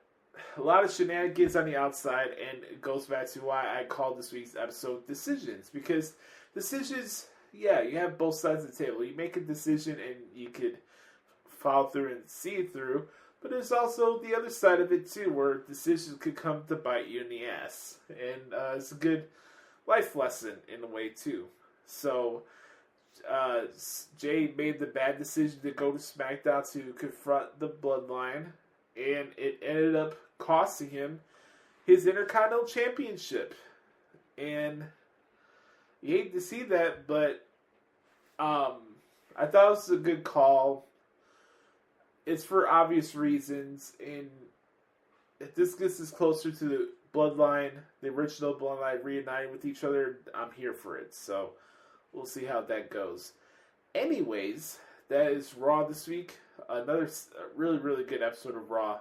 a lot of shenanigans on the outside, and it goes back to why I called this week's episode Decisions. Because decisions, yeah, you have both sides of the table. You make a decision and you could follow through and see it through. But there's also the other side of it too, where decisions could come to bite you in the ass. And it's a good life lesson in a way too. So Jay made the bad decision to go to SmackDown to confront the Bloodline. And it ended up costing him his Intercontinental Championship. And you hate to see that, but I thought it was a good call. It's for obvious reasons. And if this gets us closer to the Bloodline, the original Bloodline reuniting with each other, I'm here for it. So we'll see how that goes. Anyways, that is Raw this week. Another really, really good episode of Raw.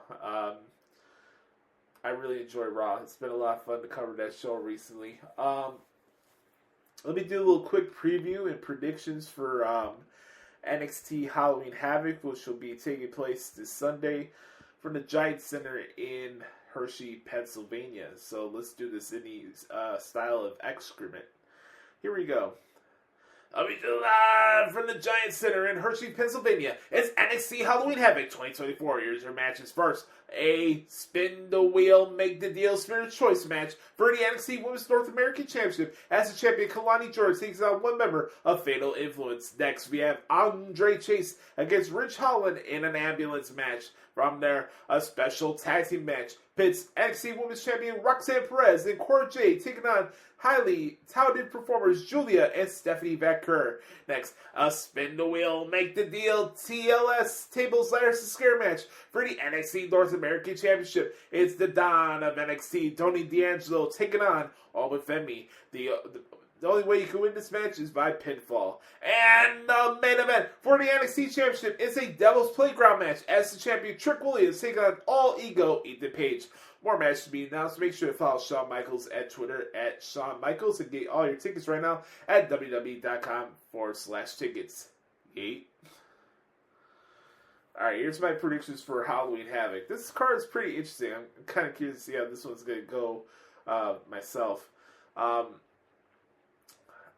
I really enjoy Raw. It's been a lot of fun to cover that show recently. Let me do a little quick preview and predictions for NXT Halloween Havoc, which will be taking place this Sunday from the Giant Center in Hershey, Pennsylvania. So let's do this in the style of excrement. Here we go. I'll be live from the Giant Center in Hershey, Pennsylvania. It's NXT Halloween Havoc 2024. Here's your matches first. A spin the wheel, make the deal, Spirit Choice match for the NXT Women's North American Championship. As the champion, Kalani Jordan takes on one member of Fatal Influence. Next, we have Andre Chase against Rich Holland in an ambulance match. From there, a special tag team match pits NXT Women's Champion Roxanne Perez and Cora Jade taking on highly touted performers Julia and Stephanie Vaquer. Next, a spin the wheel, make the deal, TLS Tables, Ladders, and Scare match for the NXT North American Championship. It's the Don of NXT, Tony D'Angelo, taking on Alba Femi. The only way you can win this match is by pinfall. And the main event for the NXT Championship is a Devil's Playground match as the champion Trick Williams taking on All Ego Ethan Page. More matches to be announced. Make sure to follow Shawn Michaels at Twitter at Shawn Michaels and get all your tickets right now at www.com/tickets. Yeet. Alright, here's my predictions for Halloween Havoc. This card is pretty interesting. I'm kind of curious to see how this one's going to go myself.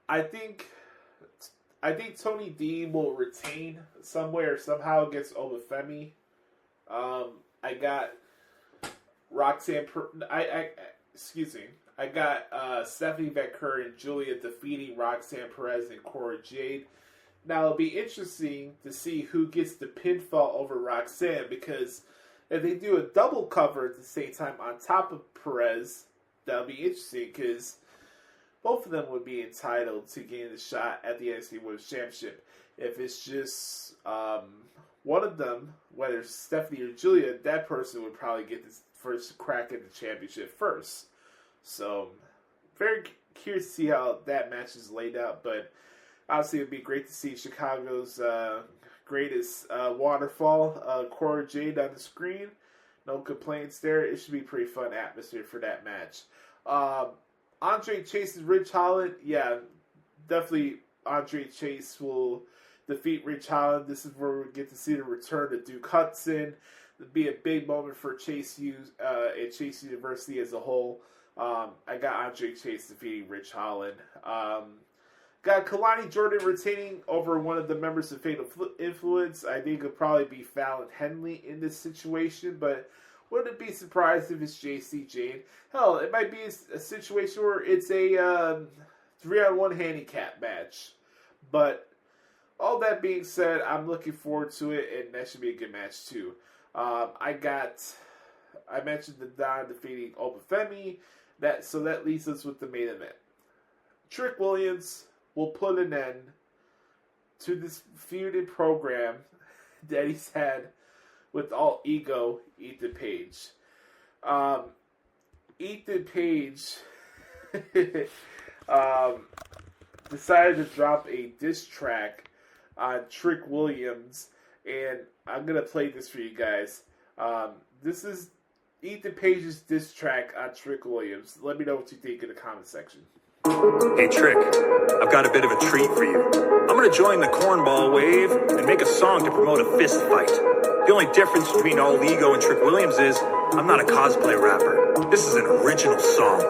I think Tony D will retain some way or somehow against Obafemi. I got Roxanne. I got Stephanie Vaquer and Julia defeating Roxanne Perez and Cora Jade. Now it'll be interesting to see who gets the pinfall over Roxanne, because if they do a double cover at the same time on top of Perez, that'll be interesting because both of them would be entitled to gain the shot at the NXT Women's Championship. If it's just one of them, whether it's Stephanie or Julia, that person would probably get this first crack at the championship first. So, very curious to see how that match is laid out. But obviously, it would be great to see Chicago's greatest waterfall, Cora Jade, on the screen. No complaints there. It should be a pretty fun atmosphere for that match. Andre Chase and Rich Holland, yeah, definitely Andre Chase will defeat Rich Holland. This is where we get to see the return of Duke Hudson. It'll be a big moment for Chase U and Chase University as a whole. I got Andre Chase defeating Rich Holland. Got Kalani Jordan retaining over one of the members of Fatal Influence. I think it'll probably be Fallon Henley in this situation, but wouldn't be surprised if it's JC Jane. Hell, it might be a situation where it's a 3-on-1 handicap match. But all that being said, I'm looking forward to it, and that should be a good match too. I mentioned the Don defeating Obafemi. So that leaves us with the main event. Trick Williams will put an end to this feuded program that he's had with all ego Ethan Page. Ethan Page decided to drop a diss track on Trick Williams, and I'm going to play this for you guys. This is Ethan Page's diss track on Trick Williams. Let me know what you think in the comment section. Hey Trick, I've got a bit of a treat for you. I'm gonna join the cornball wave and make a song to promote a fist fight. The only difference between All Ego and Trick Williams is I'm not a cosplay rapper. This is an original song.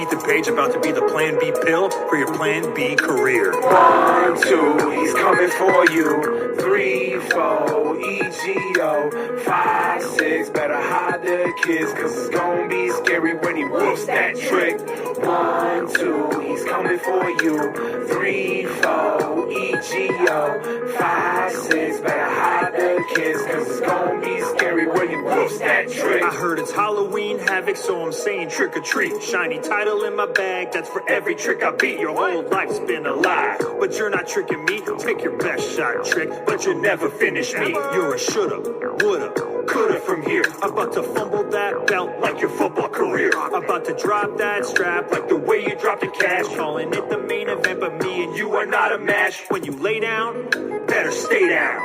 Ethan Page about to be the Plan B pill for your Plan B career. 1, 2, he's coming for you. 3, 4, EGO. 5, 6, better hide the kids, cause it's gonna be scary when he whoops that trick. 1, 2, he's coming for you. 3, 4, EGO. 5, 6, better hide the kids, cause it's gonna be scary when he whoops that trick. I heard it's Halloween Havoc, so I'm saying trick or treat. Shiny title in my bag, that's for every trick I beat. Your whole life's been a lie, but you're not tricking me. Take your best shot, Trick, but you'll never finish me. You're a shoulda, woulda, coulda from here. About to fumble that belt like your football career. About to drop that strap like the way you dropped the cash. Calling it the main event, but me and you are not a match. When you lay down, better stay down.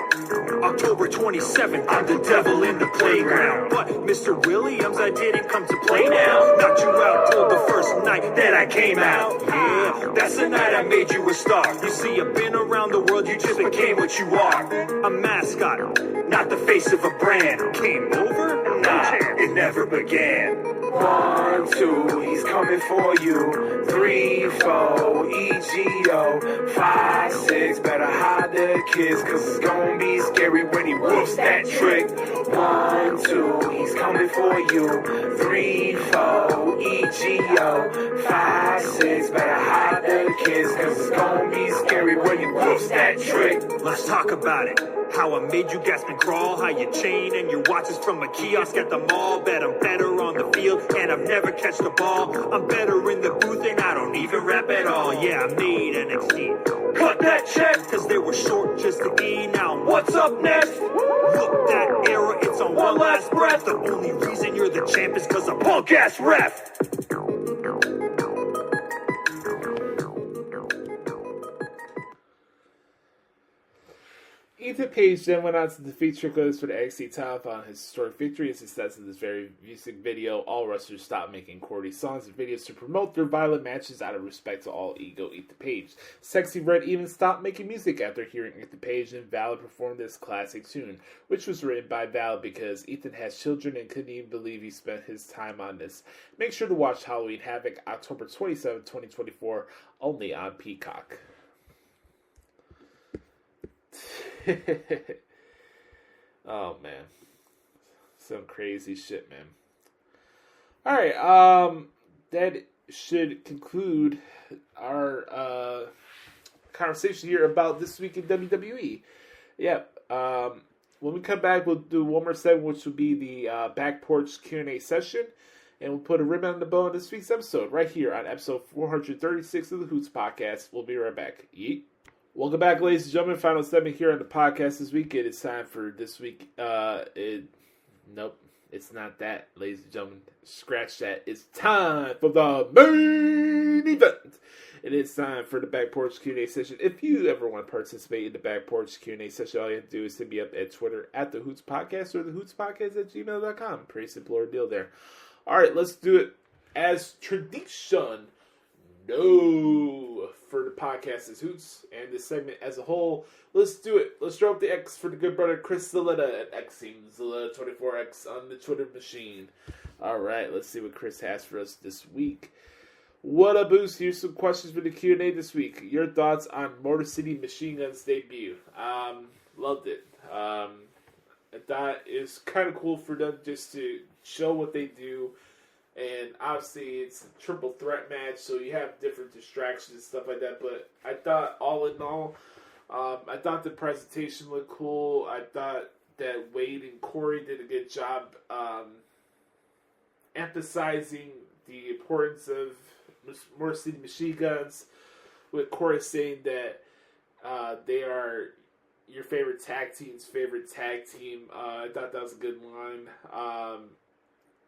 October 27th, I'm the devil in the playground. But Mr. Williams, I didn't come to play now. Knocked you out till the first night that I came out. Yeah, that's the night I made you a star. You see, I've been around the world, you just became what you are. A mascot, not the face of a brand. Came over? Nah, it never began. 1, 2, he's coming for you. 3, 4, EGO. 5, 6, better hide the kids, cause it's gonna be scary when he whoops that trick. 1, 2, he's coming for you. 3, 4, EGO. 5, 6, better hide the kids, cause it's gonna be scary when he whoops that trick. Let's talk about it. How I made you gasp and crawl, how your chain and your watches from a kiosk at the mall. Bet I'm better on the field and I've never catched the ball. I'm better in the booth and I don't even rap at all. Yeah, I made NXT. Cut that check, cause they were short just to E. Now what's up next? Look, that era, it's on one last breath. The only reason you're the champ is cause a punk ass ref. Ethan Page then went on to defeat Trick Williams for the NXT title following his historic victory. And success in this very music video, all wrestlers stopped making corny songs and videos to promote their violent matches out of respect to All Ego Ethan Page. Sexy Red even stopped making music after hearing Ethan Page and Val perform this classic tune, which was written by Val because Ethan has children and couldn't even believe he spent his time on this. Make sure to watch Halloween Havoc, October 27, 2024, only on Peacock. Oh man, some crazy shit, man. All right, that should conclude our conversation here about this week in WWE. Yep. When we come back, we'll do one more segment, which will be the Back Porch Q&A session, and we'll put a ribbon on the bow on this week's episode right here on episode 436 of the Hoots Podcast. We'll be right back. Yeet. Welcome back, ladies and gentlemen. Final segment here on the podcast this week. It is time for this week. Nope, it's not that, ladies and gentlemen. Scratch that. It's time for the main event. It is time for the Back Porch Q&A session. If you ever want to participate in the Back Porch Q&A session, all you have to do is hit me up at Twitter at the Hoots Podcast or the Hoots Podcast at gmail.com. Pretty simple ordeal there. All right, let's do it as tradition. No, for the podcast is Hoots, and this segment as a whole. Let's do it. Let's drop the X for the good brother Chris Zaletta at XZaletta24X on the Twitter machine. All right, let's see what Chris has for us this week. What up, Boost? Here's some questions for the Q&A this week. Your thoughts on Motor City Machine Gun's debut? Loved it. I thought it was kind of cool for them just to show what they do. And obviously it's a triple threat match, so you have different distractions and stuff like that. But I thought all in all, I thought the presentation looked cool. I thought that Wade and Corey did a good job emphasizing the importance of Motor City Machine Guns, with Corey saying that they are your favorite tag team's favorite tag team. I thought that was a good line.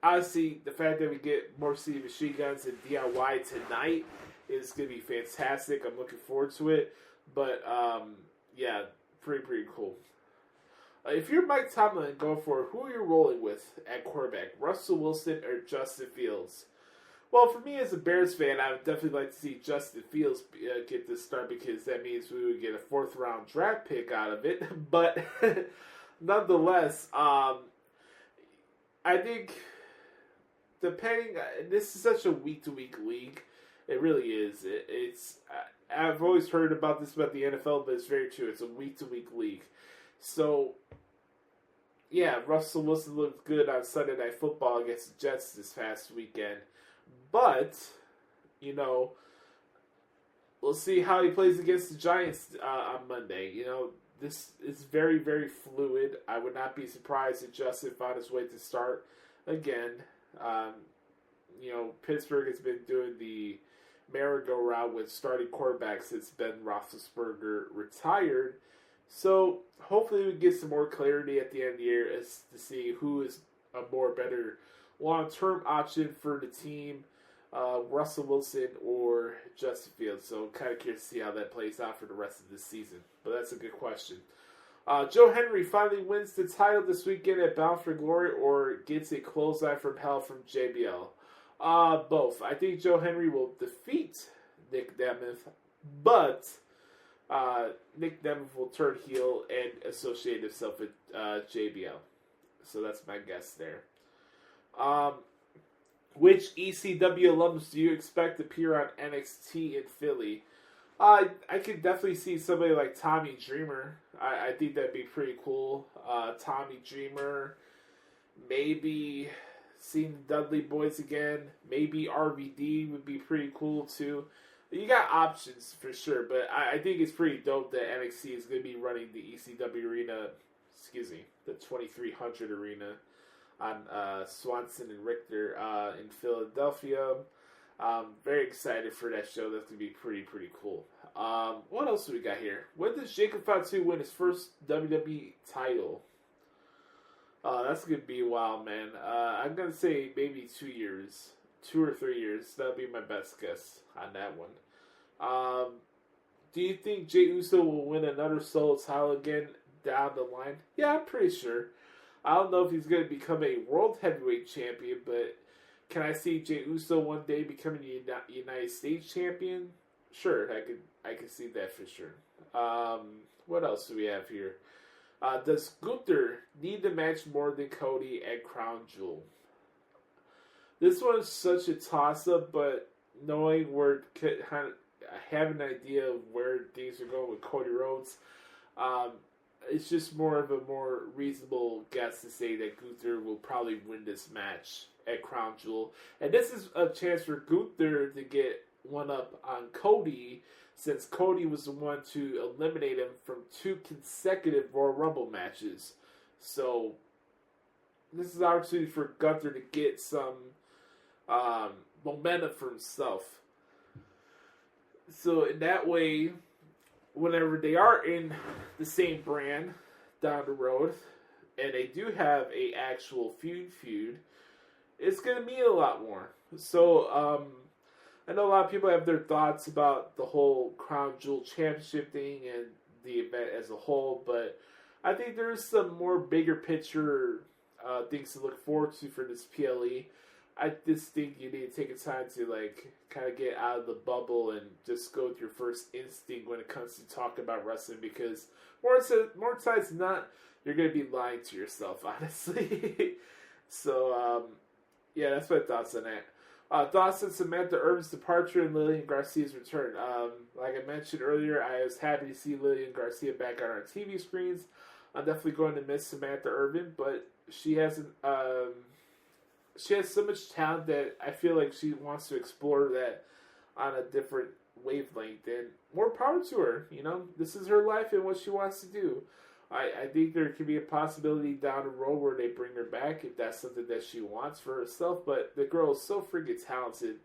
Honestly, the fact that we get Motor City Machine Guns and DIY tonight is going to be fantastic. I'm looking forward to it. But, yeah, pretty cool. If you're Mike Tomlin going for who are you rolling with at quarterback, Russell Wilson or Justin Fields? Well, for me as a Bears fan, I would definitely like to see Justin Fields get this start, because that means we would get a 4th round draft pick out of it. But nonetheless, I think depending, this is such a week-to-week league. It really is. I've always heard about this about the NFL, but it's very true. It's a week-to-week league. So, yeah, Russell Wilson looked good on Sunday Night Football against the Jets this past weekend. But, you know, we'll see how he plays against the Giants on Monday. You know, this is very, very fluid. I would not be surprised if Justin found his way to start again. You know, Pittsburgh has been doing the merry-go-round with starting quarterbacks since Ben Roethlisberger retired. So, hopefully we get some more clarity at the end of the year as to see who is a more better long-term option for the team, Russell Wilson or Justin Fields. So, kind of curious to see how that plays out for the rest of this season. But that's a good question. Joe Henry finally wins the title this weekend at Bound for Glory, or gets a clothesline from hell from JBL. Both. I think Joe Henry will defeat Nick Nemeth, but Nick Nemeth will turn heel and associate himself with JBL. So that's my guess there. Which ECW alums do you expect to appear on NXT in Philly? I could definitely see somebody like Tommy Dreamer. I think that'd be pretty cool. Tommy Dreamer, maybe seeing the Dudley Boys again. Maybe RVD would be pretty cool too. You got options for sure, but I think it's pretty dope that NXT is going to be running the ECW arena, the 2300 arena on Swanson and Richter in Philadelphia. Very excited for that show. That's going to be pretty cool. What else do we got here? When does Jacob Fatu win his first WWE title? That's going to be a while, man. I'm going to say maybe 2 years. 2 or 3 years. That'll be my best guess on that one. Do you think Jey Uso will win another solo title again down the line? Yeah, I'm pretty sure. I don't know if he's going to become a world heavyweight champion, but can I see Jey Uso one day becoming a United States champion? Sure, I could see that for sure. What else do we have here? Does Gunther need to match more than Cody at Crown Jewel? This one is such a toss-up, but knowing I have an idea of where things are going with Cody Rhodes, it's just more of a more reasonable guess to say that Gunther will probably win this match at Crown Jewel. And this is a chance for Gunther to get one up on Cody, since Cody was the one to eliminate him from 2 consecutive Royal Rumble matches. So, this is an opportunity for Gunther to get some momentum for himself. So, in that way, whenever they are in the same brand down the road, and they do have a actual feud, it's going to mean a lot more. So, I know a lot of people have their thoughts about the whole Crown Jewel Championship thing and the event as a whole, but I think there's some more bigger picture things to look forward to for this PLE. I just think you need to take a time to kind of get out of the bubble and just go with your first instinct when it comes to talking about wrestling, because more times than not, you're going to be lying to yourself, honestly. So, yeah, that's my thoughts on that. Thoughts on Samantha Irvin's departure and Lillian Garcia's return. Like I mentioned earlier, I was happy to see Lillian Garcia back on our TV screens. I'm definitely going to miss Samantha Irvin, but she has so much talent that I feel like she wants to explore that on a different wavelength, and more power to her. You know, this is her life and what she wants to do. I think there could be a possibility down the road where they bring her back if that's something that she wants for herself. But the girl is so freaking talented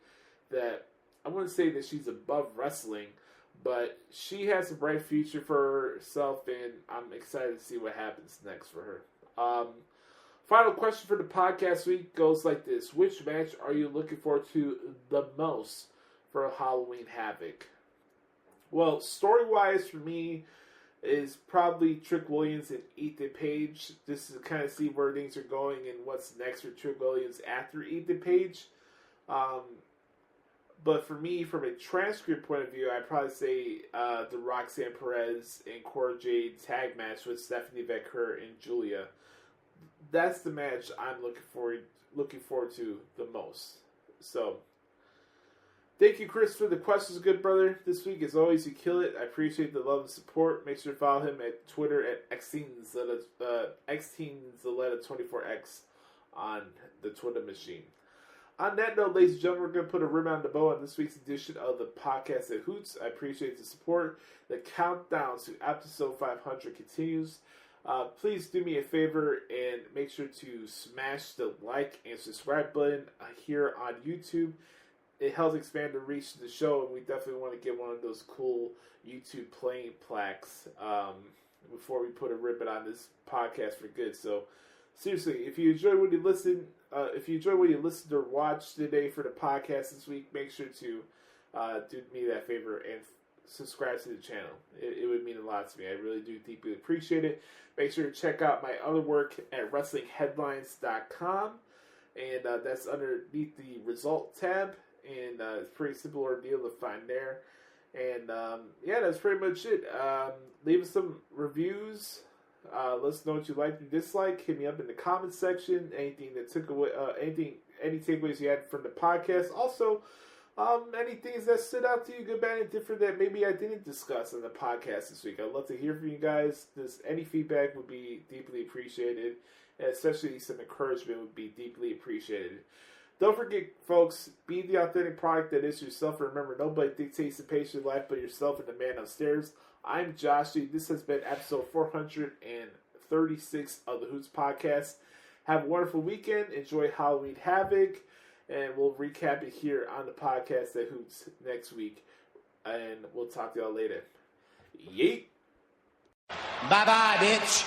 that I wouldn't say that she's above wrestling, but she has a bright future for herself, and I'm excited to see what happens next for her. Final question for the podcast week goes like this. Which match are you looking forward to the most for Halloween Havoc? Well, story-wise for me is probably Trick Williams and Ethan Page. Just to kind of see where things are going and what's next for Trick Williams after Ethan Page. But for me, from a transcript point of view, I'd probably say the Roxanne Perez and Cora Jade tag match with Stephanie Becker and Julia. That's the match I'm looking forward to the most. So, thank you, Chris, for the questions, good brother. This week, as always, you kill it. I appreciate the love and support. Make sure to follow him at Twitter at XteenZaletta24X on the Twitter machine. On that note, ladies and gentlemen, we're going to put a ribbon on the bow on this week's edition of the podcast at Hoots. I appreciate the support. The countdown to episode 500 continues. Please do me a favor and make sure to smash the like and subscribe button here on YouTube. It helps expand the reach of the show, and we definitely want to get one of those cool YouTube playing plaques before we put a ribbon on this podcast for good. So, seriously, if you enjoy what you listen, or watch today for the podcast this week, make sure to do me that favor and subscribe to the channel. It would mean a lot to me. I really do deeply appreciate it. Make sure to check out my other work at WrestlingHeadlines.com, and that's underneath the Result tab, and it's a pretty simple ordeal to find there. And yeah, that's pretty much it. Leave us some reviews. Let us know what you like and dislike. Hit me up in the comments section. Anything that took away, any takeaways you had from the podcast. Also, any things that stood out to you, good, bad, and different that maybe I didn't discuss on the podcast this week. I'd love to hear from you guys. Any feedback would be deeply appreciated, and especially some encouragement would be deeply appreciated. Don't forget, folks, be the authentic product that is yourself. Remember, nobody dictates the pace of your life but yourself and the man upstairs. I'm Joshie. This has been episode 436 of the Hoots Podcast. Have a wonderful weekend. Enjoy Halloween Havoc. And we'll recap it here on the podcast at Hoots next week. And we'll talk to y'all later. Yeet. Bye-bye, bitch.